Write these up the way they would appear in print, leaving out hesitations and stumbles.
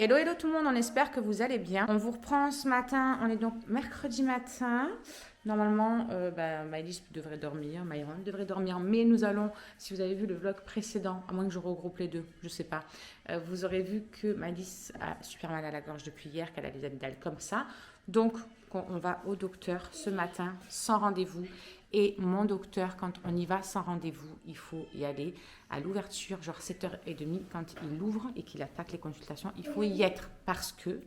Hello, hello tout le monde, on espère que vous allez bien. On vous reprend ce matin, on est donc mercredi matin. Normalement, Maëlys devrait dormir, Myron devrait dormir, mais nous allons, si vous avez vu le vlog précédent, à moins que je regroupe les deux, je sais pas, vous aurez vu que Maëlys a super mal à la gorge depuis hier, qu'elle a des amygdales comme ça. Donc, on va au docteur ce matin, sans rendez-vous. Et mon docteur, quand on y va sans rendez-vous, il faut y aller à l'ouverture, genre 7h30, quand il ouvre et qu'il attaque les consultations, il faut y être parce que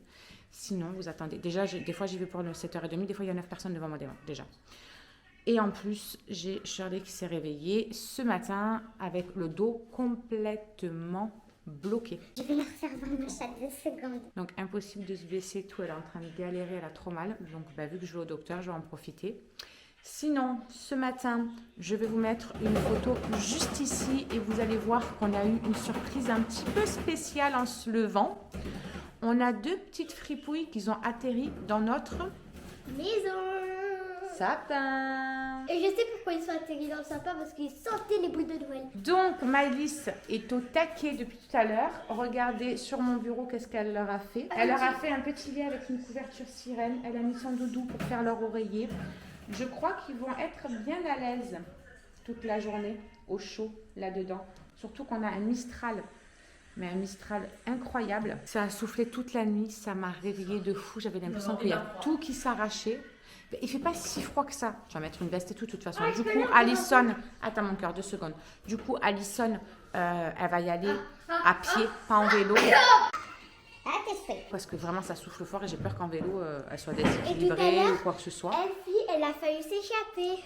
sinon, vous attendez. Déjà, des fois, j'y vais pour 7h30, des fois, il y a 9 personnes devant moi déjà. Et en plus, j'ai Shirley qui s'est réveillée ce matin avec le dos complètement bloqué. Je vais la refaire dans ma chatte 2 secondes. Donc, impossible de se baisser, tout, elle est en train de galérer, elle a trop mal. Donc, vu que je vais au docteur, je vais en profiter. Sinon, ce matin, je vais vous mettre une photo juste ici et vous allez voir qu'on a eu une surprise un petit peu spéciale en se levant. On a 2 petites fripouilles qui ont atterri dans notre maison. Sapin. Et je sais pourquoi ils sont atterris dans le sapin, parce qu'ils sentaient les boules de Noël. Donc, Maëlys est au taquet depuis tout à l'heure. Regardez sur mon bureau qu'est-ce qu'elle leur a fait. Elle leur a fait un petit lit avec une couverture sirène. Elle a mis son doudou pour faire leur oreiller. Je crois qu'ils vont être bien à l'aise toute la journée, au chaud, là-dedans. Surtout qu'on a un Mistral, mais un Mistral incroyable. Ça a soufflé toute la nuit, ça m'a réveillée de fou. J'avais l'impression qu'il y a tout qui s'arrachait. Il ne fait pas si froid que ça. Je vais mettre une veste et tout, de toute façon. Du coup, Alison... Attends mon cœur, 2 secondes. Du coup, Alison, elle va y aller à pied, pas en vélo. Parce que vraiment, ça souffle fort et j'ai peur qu'en vélo, elle soit déséquilibrée ou quoi que ce soit. Elle a failli s'échapper.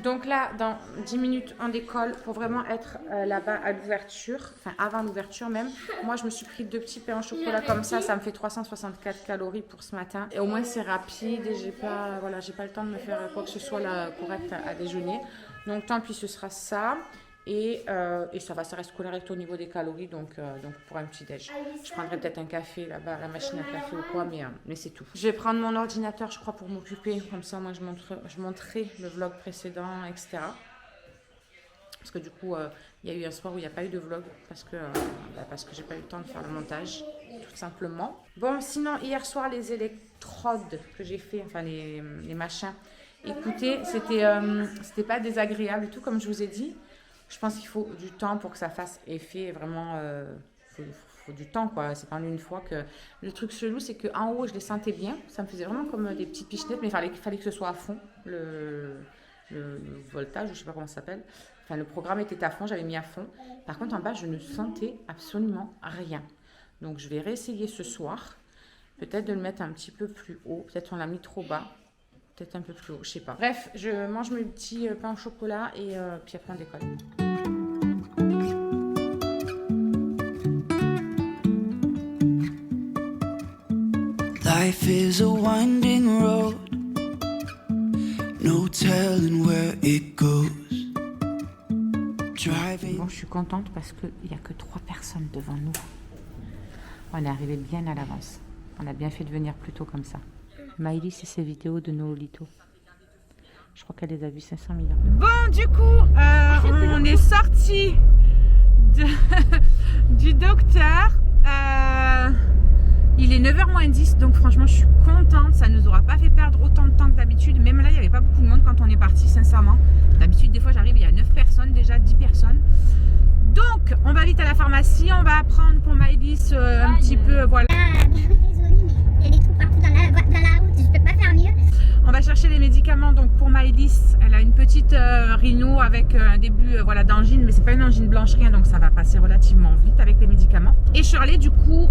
Donc là, dans 10 minutes, on décolle pour vraiment être là-bas à l'ouverture, enfin avant l'ouverture même. Moi, je me suis pris 2 petits pains au chocolat comme ça me fait 364 calories pour ce matin. Et au moins, c'est rapide et j'ai pas le temps de me faire quoi que ce soit là, correct à déjeuner. Donc tant pis, ce sera ça. Et ça reste correct au niveau des calories, donc pour un petit déj. Je prendrai peut-être un café là-bas, la machine à café ou quoi, mais c'est tout. Je vais prendre mon ordinateur, je crois, pour m'occuper. Comme ça, moi, je montrerai le vlog précédent, etc. Parce que du coup, il y a eu un soir où il n'y a pas eu de vlog, parce que j'ai pas eu le temps de faire le montage, tout simplement. Bon, sinon, hier soir, les électrodes que j'ai fait, enfin les machins, écoutez, c'était pas désagréable et tout, comme je vous ai dit. Je pense qu'il faut du temps pour que ça fasse effet, vraiment, faut du temps, quoi. C'est pas en une fois que... Le truc chelou, c'est qu'en haut, je les sentais bien. Ça me faisait vraiment comme des petites pichenettes, mais il fallait que ce soit à fond, le voltage, je sais pas comment ça s'appelle. Enfin, le programme était à fond, j'avais mis à fond. Par contre, en bas, je ne sentais absolument rien. Donc, je vais réessayer ce soir. Peut-être de le mettre un petit peu plus haut. Peut-être on l'a mis trop bas. Peut-être un peu plus haut, je sais pas. Bref, je mange mes petits pains au chocolat et puis après on décolle. Life is a winding road, no telling where it goes. Bon, je suis contente parce qu'il n'y a que 3 personnes devant nous. On est arrivé bien à l'avance. On a bien fait de venir plus tôt comme ça. Maëlys et ses vidéos de Noolito. Je crois qu'elle les a vues 500 millions. Bon, du coup, on est sorti du docteur. Il est 9h moins 10, donc franchement, je suis contente. Ça ne nous aura pas fait perdre autant de temps que d'habitude. Même là, il n'y avait pas beaucoup de monde quand on est parti, sincèrement. D'habitude, des fois, j'arrive, il y a 9 personnes, déjà 10 personnes. Donc, on va vite à la pharmacie. On va prendre pour Maëlys un petit peu, voilà. Désolée, mais il y a des trous partout dans la route, je peux pas faire mieux. On va chercher les médicaments. Donc pour Maëlys, elle a une petite rhino avec un début d'angine, mais c'est pas une angine blanche, rien, donc ça va passer relativement vite avec les médicaments. Et Shirley, du coup,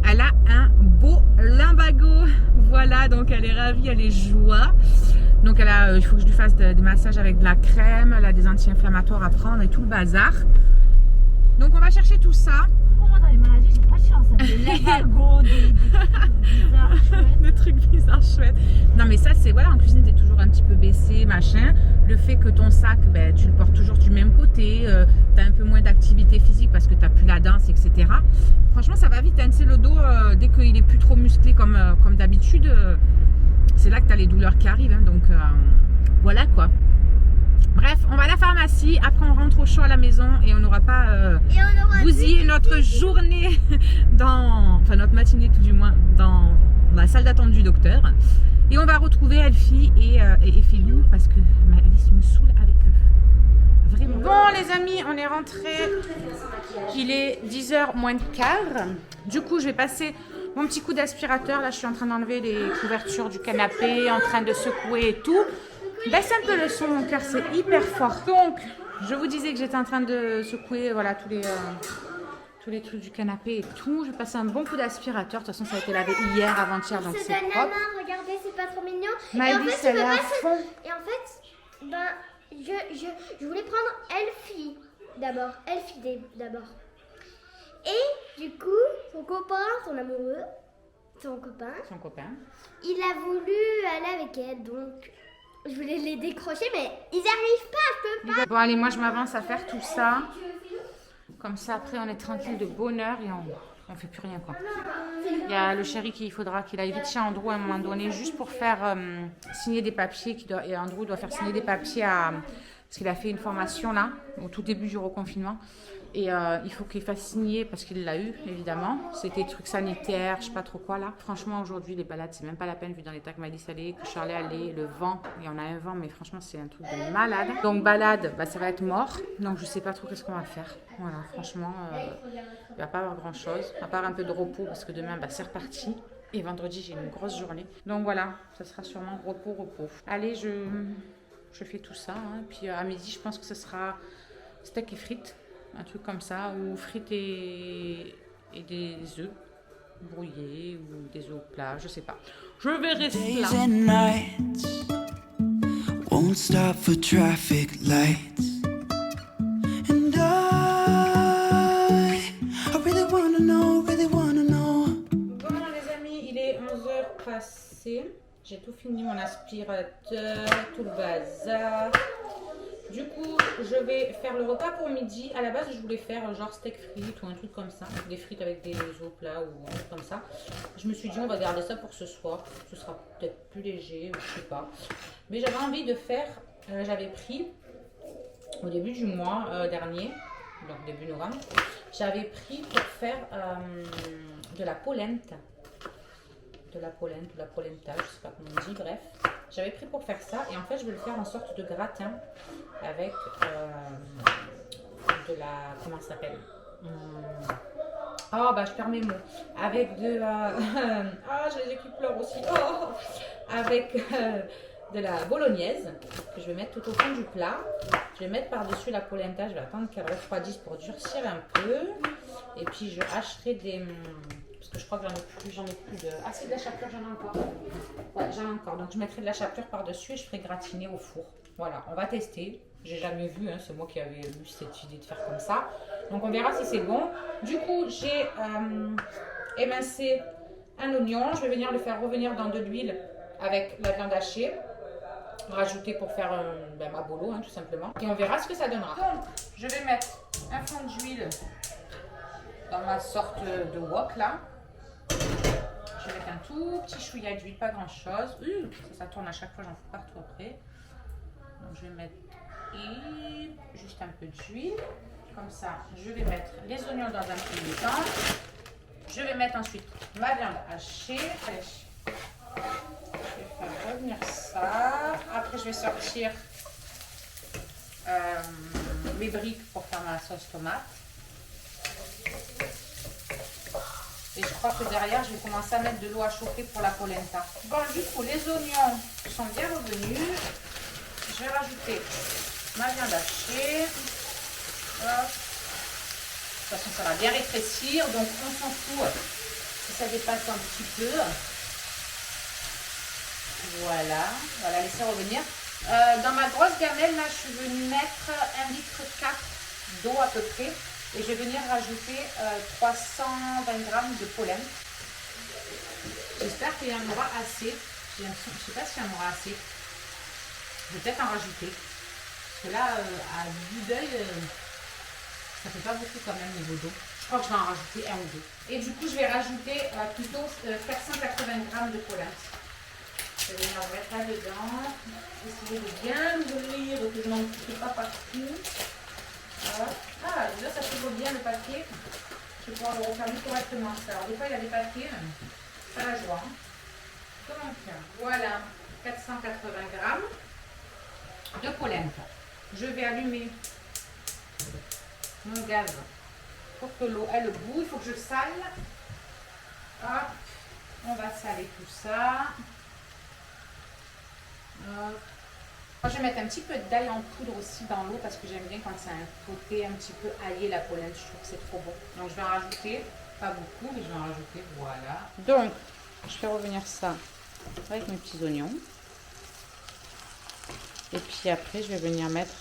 elle a un beau lumbago. Voilà, donc elle est ravie, elle est joie. Donc il faut que je lui fasse des massages avec de la crème, elle a des anti-inflammatoires à prendre et tout le bazar. Donc on va chercher tout ça. Moi dans les maladies j'ai pas de chance, des lumbago, des bizarres chouettes. Des trucs bizarres chouettes. Non mais ça c'est, voilà, en cuisine t'es toujours un petit peu baissé, machin. Le fait que ton sac, ben, tu le portes toujours du même côté, t'as un peu moins d'activité physique parce que t'as plus la danse, etc. Franchement ça va vite, hein. C'est le dos, dès qu'il est plus trop musclé comme d'habitude, c'est là que t'as les douleurs qui arrivent, hein. Donc voilà quoi. Bref, on va à la pharmacie, après on rentre au chaud à la maison et on n'aura pas bousillé notre journée enfin notre matinée tout du moins, dans la salle d'attente du docteur. Et on va retrouver Elfie et Philou parce que Alice me saoule avec eux. Vraiment. Bon les amis, on est rentrés. Il est 10h moins de quart. Du coup, je vais passer mon petit coup d'aspirateur. Là, je suis en train d'enlever les couvertures du canapé, en train de secouer et tout. Baisse un peu le son, mon cœur, c'est hyper fort. Donc, je vous disais que j'étais en train de secouer voilà, tous les trucs du canapé et tout. Je vais passer un bon coup d'aspirateur. De toute façon, ça a été lavé hier, avant-hier, donc c'est propre. Regardez, c'est pas trop mignon. Maëlys, elle est à fond. Et en fait, ben, je voulais prendre Elfie d'abord. Et du coup, son copain, son amoureux, son copain, il a voulu aller avec elle, donc je voulais les décrocher, mais ils n'arrivent pas, je peux pas. Bon, allez, moi je m'avance à faire tout ça. Comme ça, après, on est tranquille de bonheur et on fait plus rien, quoi. Il y a le chéri qu'il faudra qu'il aille vite chez Andrew à un moment donné, juste pour faire signer des papiers. Et Andrew doit faire signer des papiers parce qu'il a fait une formation là, au tout début du reconfinement. Et il faut qu'il fasse signer parce qu'il l'a eu, évidemment. C'était des trucs sanitaires, je sais pas trop quoi là. Franchement, aujourd'hui, les balades, c'est même pas la peine vu dans l'état que Maëlys allait, que Charlie allait, le vent. Il y en a un vent, mais franchement, c'est un truc de malade. Donc, balade, bah, ça va être mort. Donc, je sais pas trop qu'est-ce qu'on va faire. Voilà, franchement, il va pas avoir grand chose, à part un peu de repos parce que demain, bah, c'est reparti. Et vendredi, j'ai une grosse journée. Donc, voilà, ça sera sûrement repos. Allez, je fais tout ça. Hein. Puis à midi, je pense que ce sera steak et frites. Un truc comme ça, ou frites et des œufs brouillés ou des œufs plats, je sais pas. Je verrai Days cela. and nights won't stop for traffic lights. And I really wanna know. Bon les amis, il est 11h passé. J'ai tout fini, mon aspirateur, tout le bazar. Du coup, je vais faire le repas pour midi. À la base, je voulais faire genre steak frites ou un truc comme ça. Des frites avec des œufs plats ou un truc comme ça. Je me suis dit, on va garder ça pour ce soir. Ce sera peut-être plus léger, ou je sais pas. Mais j'avais envie de faire, j'avais pris au début du mois dernier, donc début novembre, j'avais pris pour faire de la polenta. De la polenta, je sais pas comment on dit, bref. J'avais pris pour faire ça et en fait je vais le faire en sorte de gratin avec de la... comment ça s'appelle oh bah je perds mes mots. Avec de la... ah j'ai les yeux qui pleurent aussi. Oh avec de la bolognaise que je vais mettre tout au fond du plat. Je vais mettre par-dessus la polenta, je vais attendre qu'elle refroidisse pour durcir un peu. Et puis je hacherai des... parce que je crois que j'en ai plus de... Ah c'est de la chapelure, j'en ai encore. Ouais, j'en ai encore. Donc je mettrai de la chapelure par-dessus et je ferai gratiner au four. Voilà, on va tester. J'ai jamais vu, hein, c'est moi qui avais eu cette idée de faire comme ça. Donc on verra si c'est bon. Du coup, j'ai émincé un oignon. Je vais venir le faire revenir dans de l'huile avec la viande hachée. Rajouter pour faire ma bolo, hein, tout simplement. Et on verra ce que ça donnera. Donc, je vais mettre un fond d'huile dans ma sorte de wok là. Je vais mettre un tout petit chouïa d'huile, pas grand chose. Ça tourne à chaque fois, j'en fous partout après. Donc je vais mettre juste un peu d'huile. Comme ça, je vais mettre les oignons dans un premier temps. Je vais mettre ensuite ma viande hachée, fraîche. Je vais faire revenir ça. Après, je vais sortir mes briques pour faire ma sauce tomate. Et je crois que derrière, je vais commencer à mettre de l'eau à chauffer pour la polenta. Bon, du coup, les oignons sont bien revenus. Je vais rajouter ma viande hachée. Hop. De toute façon, ça va bien rétrécir. Donc, on s'en fout si ça dépasse un petit peu. Voilà, on va la laisser revenir. Dans ma grosse gamelle, là, je suis venue mettre 1,4 litre d'eau à peu près. Et je vais venir rajouter 320 g de pollen. J'espère qu'il y en aura assez. Je ne sais pas s'il y en aura assez. Je vais peut-être en rajouter. Parce que là, à vue d'œil, ça fait pas beaucoup quand même niveau d'eau. Je crois que je vais en rajouter un ou deux. Et du coup, je vais rajouter plutôt faire 180 g de pollen. Je vais venir mettre là-dedans. Essayer de bien l'ouvrir, donc je n'en fais pas partout. Voilà. Ah, déjà ça se voit bien le papier. Je vais pouvoir le refermer correctement. Alors des fois il y a des papiers, pas la joie. Comment faire? Voilà, 480 grammes de polenta. Je vais allumer mon gaz pour que l'eau elle bout. Il faut que je sale. Hop, on va saler tout ça. Hop. Moi, je vais mettre un petit peu d'ail en poudre aussi dans l'eau parce que j'aime bien quand c'est un côté un petit peu aillé la polenta. Je trouve que c'est trop bon. Donc je vais en rajouter, pas beaucoup, mais je vais en rajouter. Voilà. Donc je fais revenir ça avec mes petits oignons. Et puis après, je vais venir mettre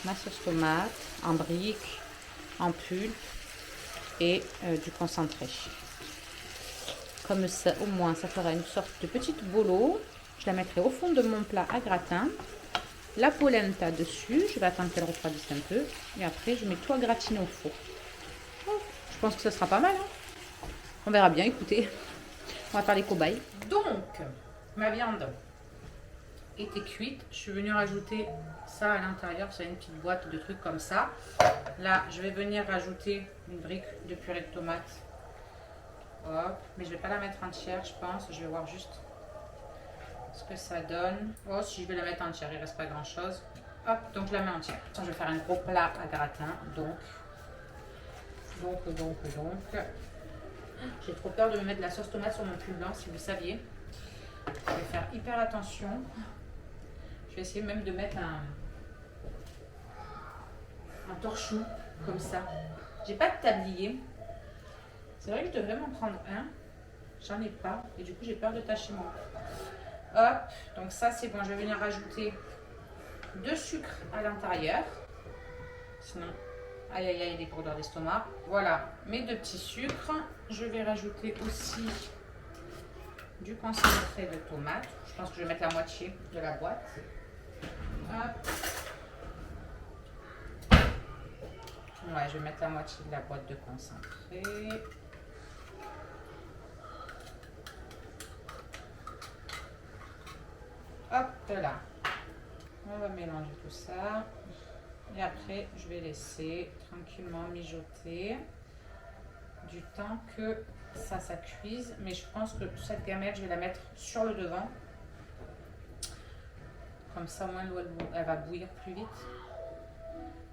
ma sauce tomate en briques, en pulpe et du concentré. Comme ça, au moins, ça fera une sorte de petite bolo. Je la mettrai au fond de mon plat à gratin. La polenta dessus. Je vais attendre qu'elle refroidisse un peu. Et après, je mets tout à gratiner au four. Je pense que ça sera pas mal. Hein. On verra bien, écoutez. On va faire les cobayes. Donc, ma viande était cuite. Je suis venue rajouter ça à l'intérieur. C'est une petite boîte de trucs comme ça. Là, je vais venir rajouter une brique de purée de tomate. Hop. Mais je vais pas la mettre entière, je pense. Je vais voir juste ce que ça donne. Oh, si je vais la mettre entière, il reste pas grand chose. Hop, donc je la mets entière. Je vais faire un gros plat à gratin. Donc. J'ai trop peur de me mettre de la sauce tomate sur mon pull blanc, si vous saviez. Je vais faire hyper attention. Je vais essayer même de mettre un torchon comme ça. J'ai pas de tablier. C'est vrai que je devrais m'en prendre un. J'en ai pas. Et du coup, j'ai peur de tacher mon. Hop. Donc ça, c'est bon. Je vais venir rajouter 2 sucres à l'intérieur. Sinon, aïe aïe aïe, des pourritures d'estomac. Voilà, mes 2 petits sucres. Je vais rajouter aussi du concentré de tomate. Je pense que je vais mettre la moitié de la boîte. Hop. Ouais, je vais mettre la moitié de la boîte de concentré. Hop là. On va mélanger tout ça. Et après, je vais laisser tranquillement mijoter du temps que ça cuise. Mais je pense que cette gamelle, je vais la mettre sur le devant. Comme ça, au moins, l'eau, elle va bouillir plus vite.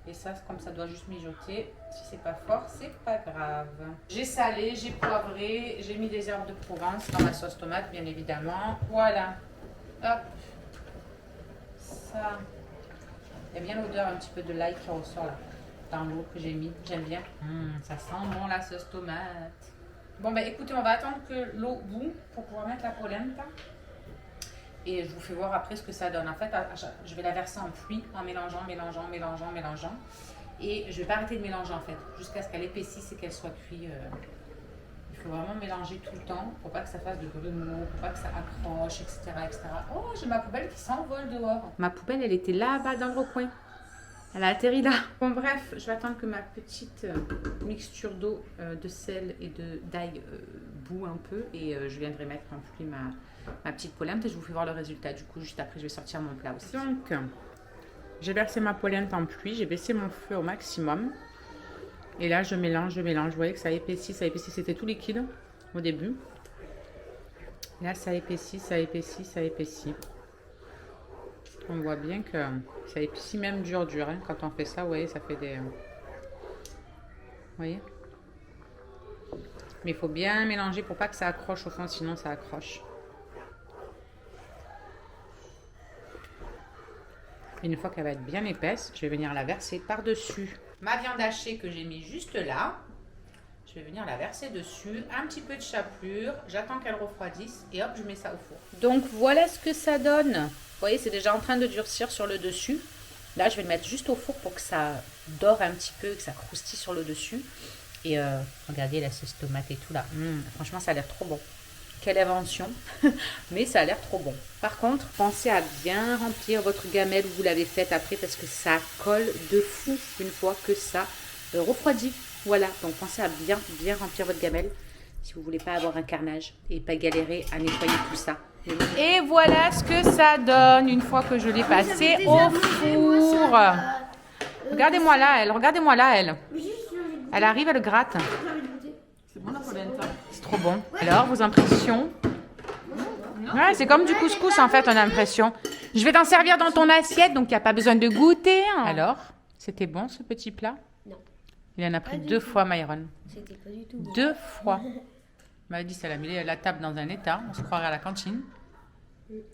Et ça, comme ça doit juste mijoter. Si c'est pas fort, c'est pas grave. J'ai salé, j'ai poivré, j'ai mis des herbes de Provence dans ma sauce tomate, bien évidemment. Voilà. Hop. Ça. Il y a bien l'odeur un petit peu de l'ail qui ressort là, dans l'eau que j'ai mis. J'aime bien. Ça sent bon la sauce tomate. Bon, ben écoutez, on va attendre que l'eau bout pour pouvoir mettre la polenta. Et je vous fais voir après ce que ça donne. En fait, je vais la verser en pluie en mélangeant. Et je ne vais pas arrêter de mélanger en fait, jusqu'à ce qu'elle épaississe et qu'elle soit cuite. Il faut vraiment mélanger tout le temps pour pas que ça fasse de grumeaux, pour pas que ça accroche, etc. etc. Oh, j'ai ma poubelle qui s'envole dehors. Ma poubelle, elle était là-bas dans le coin. Elle a atterri là. Bon, bref, je vais attendre que ma petite mixture d'eau, de sel et d'ail bout un peu. Et je viendrai mettre en pluie ma petite polenta et je vous fais voir le résultat. Du coup, juste après, je vais sortir mon plat aussi. Donc, j'ai versé ma polenta en pluie. J'ai baissé mon feu au maximum. Et là, je mélange. Vous voyez que ça épaissit. C'était tout liquide au début. Là, ça épaissit. On voit bien que ça épaissit même dur. Hein. Quand on fait ça, vous voyez, ça fait des... Vous voyez? Mais il faut bien mélanger pour pas que ça accroche au fond, sinon ça accroche. Une fois qu'elle va être bien épaisse, je vais venir la verser par-dessus ma viande hachée que j'ai mis juste là. Je vais venir la verser dessus, un petit peu de chapelure, j'attends qu'elle refroidisse et hop, je mets ça au four. Donc voilà ce que ça donne. Vous voyez, c'est déjà en train de durcir sur le dessus. Là, je vais le mettre juste au four pour que ça dore un petit peu, que ça croustille sur le dessus. Et regardez la sauce tomate et tout là. Franchement, ça a l'air trop bon. Quelle invention. Mais ça a l'air trop bon. Par contre, pensez à bien remplir votre gamelle où vous l'avez faite après parce que ça colle de fou une fois que ça refroidit. Voilà, donc pensez à bien remplir votre gamelle. si vous voulez pas avoir un carnage et pas galérer à nettoyer tout ça. Et voilà ce que ça donne une fois que je l'ai passé au four. Regardez-moi là, elle. Regardez-moi là, elle. Elle arrive, elle gratte. C'est bon la polenta. C'est trop bon. Alors, vos impressions? Ouais, c'est comme du couscous en fait, on a l'impression. Je vais t'en servir dans ton assiette, donc il n'y a pas besoin de goûter. Alors, c'était bon ce petit plat? Non. Il en a pris 2 fois, Myron. C'était pas du tout bon. 2 fois. Elle m'a dit, ça l'a mis la table dans un état. On se croirait à la cantine.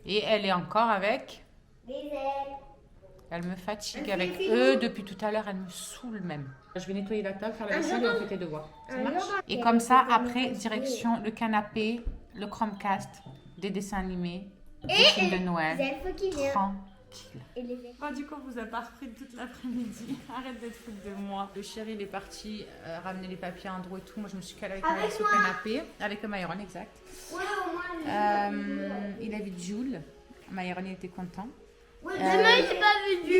Et elle est encore avec... Des ailes. Elle me fatigue avec eux depuis tout à l'heure. Elle me saoule même. Je vais nettoyer la table, faire la vaisselle et on fait tes devoirs. Ça marche? Et comme ça, après, direction le canapé, le Chromecast, des dessins animés, des films de Noël. Les elfes qui viennent. Tranquille. Et les elfes. Oh, du coup, vous a pas repris toute l'après-midi. Arrête d'être foutre de moi. Le chéri, il est parti ramener les papiers à Andrew et tout. Moi, je me suis calée avec Maëlys au canapé. Avec Myron, exact. Ouais, au moins. Il a vu Jules. Myron, il était content. Ouais, demain, j'ai pas vu du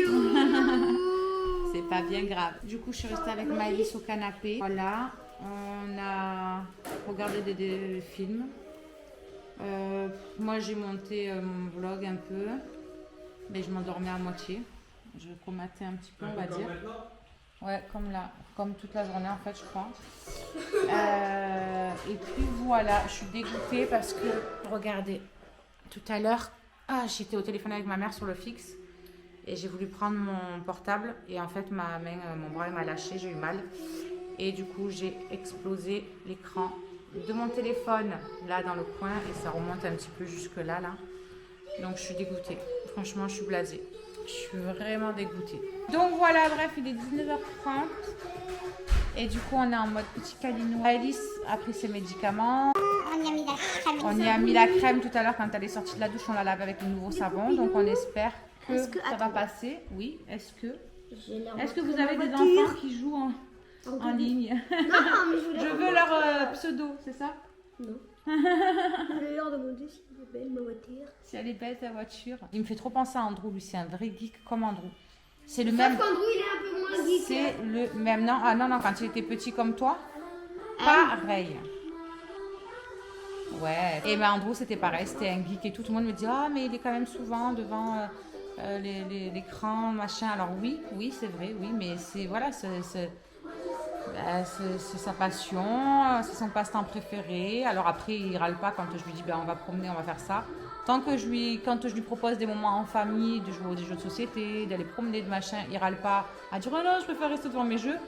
C'est pas bien grave. Du coup, je suis restée avec Maëlys au canapé. Voilà. On a regardé des films. Moi, j'ai monté mon vlog un peu. Mais je m'endormais à moitié. Je comatais un petit peu, on va dire. Ouais, comme toute la journée en fait, je crois. Et puis voilà, je suis dégoûtée parce que, regardez, tout à l'heure, j'étais au téléphone avec ma mère sur le fixe et j'ai voulu prendre mon portable et en fait ma main, mon bras m'a lâché, j'ai eu mal. Et du coup, j'ai explosé l'écran de mon téléphone là dans le coin et ça remonte un petit peu jusque là. Donc je suis dégoûtée. Franchement, je suis blasée. Je suis vraiment dégoûtée. Donc voilà, bref, il est 19h30. Et du coup, on est en mode petit câlin. Alice a pris ses médicaments. On y a mis la crème. On y a mis la crème tout à l'heure quand elle est sortie de la douche. On la lave avec le nouveau savon. Donc on espère que ça va passer. Oui, est-ce que vous avez des enfants qui jouent en ligne? Non, mais Je veux leur pseudo, c'est ça? Non. Je vais leur demander si elle est belle ma voiture. Si elle est belle ta voiture. Il me fait trop penser à Andrew, lui c'est un vrai geek comme Andrew. C'est le Sauf même. qu'Andrew, il est un peu moins geek. C'est le même. Non, non, quand il était petit comme toi, pareil. Ouais. Et ben Andrew c'était pareil, c'était un geek et tout. Tout le monde me dit mais il est quand même souvent devant l'écran, machin. Alors oui, c'est vrai, oui, mais c'est voilà, c'est sa passion, c'est son passe-temps préféré. Alors après, il râle pas quand je lui dis on va promener, on va faire ça. Quand je lui propose des moments en famille, de jouer aux jeux de société, d'aller promener, de machin, il râle pas à dire non, je préfère rester devant mes jeux.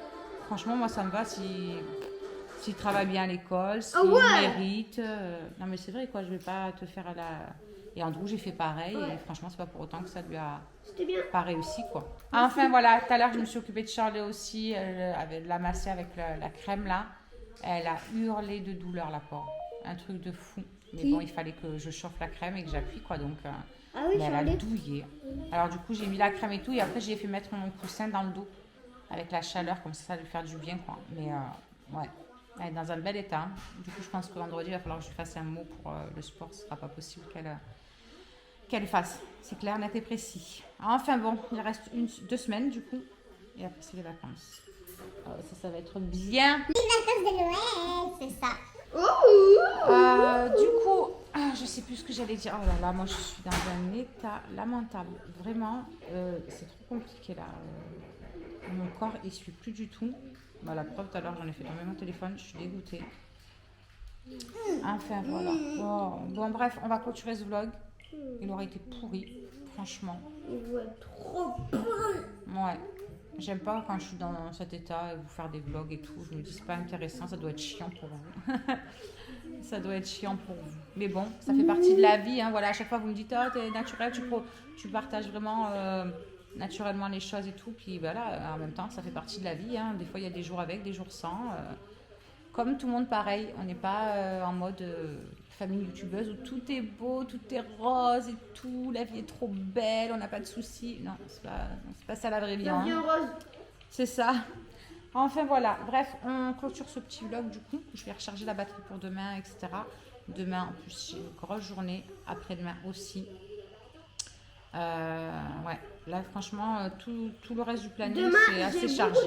Franchement, moi ça me va s'il travaille bien à l'école, s'il mérite. Non mais c'est vrai quoi, je vais pas te faire Et Andrew, j'ai fait pareil et franchement, c'est pas pour autant que ça lui a pas réussi quoi. Enfin voilà, tout à l'heure je me suis occupée de Charlie aussi, elle l'a massée avec la crème là. Elle a hurlé de douleur la pauvre, un truc de fou. Mais bon, il fallait que je chauffe la crème et que j'appuie quoi, donc mais elle a douillé. Alors du coup, j'ai mis la crème et tout et après j'ai fait mettre mon coussin dans le dos avec la chaleur, comme ça lui faire du bien quoi. Mais ouais, elle est dans un bel état. Du coup, je pense que vendredi, il va falloir que je fasse un mot pour le sport, ce sera pas possible qu'elle fasse. C'est clair, net et précis. Enfin bon, il reste 2 semaines du coup. Et après, c'est les vacances. Ça va être bien. Les vacances de Noël, c'est ça. Du coup, je sais plus ce que j'allais dire. Oh là là, moi je suis dans un état lamentable. Vraiment, c'est trop compliqué là. Mon corps, il suit plus du tout. Bah, la preuve, tout à l'heure, j'en ai fait tomber mon téléphone. Je suis dégoûtée. Enfin, voilà. Bon, bref, on va clôturer ce vlog. Il aurait été pourri, franchement. Il va être trop bon. Ouais. J'aime pas quand je suis dans cet état et vous faire des vlogs et tout. Je me dis, c'est pas intéressant, ça doit être chiant pour vous. Ça doit être chiant pour vous. Mais bon, ça fait partie de la vie. Hein. Voilà, à chaque fois, vous me dites, t'es naturel, tu partages vraiment naturellement les choses et tout. Puis voilà, en même temps, ça fait partie de la vie. Hein. Des fois, il y a des jours avec, des jours sans. Comme tout le monde, pareil. On n'est pas en mode famille youtubeuse où tout est beau, tout est rose et tout. La vie est trop belle, on n'a pas de soucis. Non, c'est pas ça la vraie vie. Hein. Rose. C'est ça. Enfin voilà, bref, on clôture ce petit vlog du coup. Je vais recharger la batterie pour demain, etc. Demain, en plus, j'ai une grosse journée. Après-demain aussi. Ouais, là franchement, tout le reste du planning, c'est assez chargé.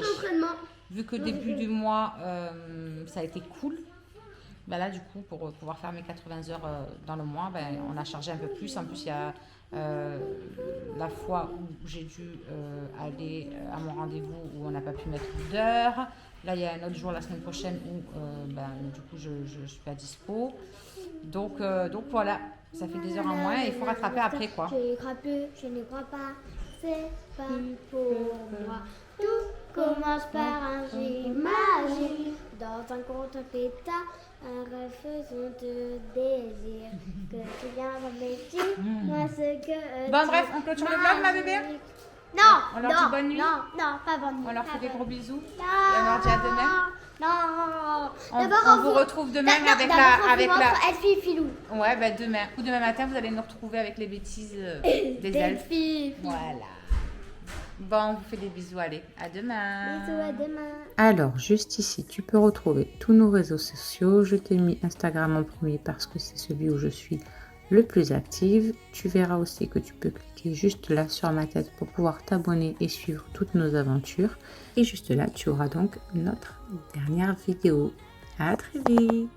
Vu que début du mois, ça a été cool. ben là, du coup, pour pouvoir faire mes 80 heures dans le mois, ben, on a chargé un peu plus. En plus, il y a la fois où j'ai dû aller à mon rendez-vous où on n'a pas pu mettre d'heure. Là, il y a un autre jour la semaine prochaine où ben, du coup, je ne suis pas dispo. Donc voilà, ça fait des heures en moins et il faut rattraper après quoi. Je n'y crois plus, je n'y crois pas, c'est pas pour moi. Tout commence par un j'imagine dans un conte pétard, un rêve faisant de désir. Que tu viendras me moi ce que. Bon, bref, on clôture le vlog, ma bébé? Non, on leur dit bonne nuit? Non, pas bonne nuit. On leur fait des gros bisous Non, et on leur dit à demain? Non. On vous retrouve demain avec la... Elfie Filou. Ouais, ben demain matin, vous allez nous retrouver avec les bêtises des elfes. Voilà. Bon, on vous fait des bisous, allez, à demain. Bisous, à demain. Alors, juste ici, tu peux retrouver tous nos réseaux sociaux. Je t'ai mis Instagram en premier parce que c'est celui où je suis le plus active. Tu verras aussi que tu peux cliquer juste là sur ma tête pour pouvoir t'abonner et suivre toutes nos aventures. Et juste là, tu auras donc notre dernière vidéo. À très vite!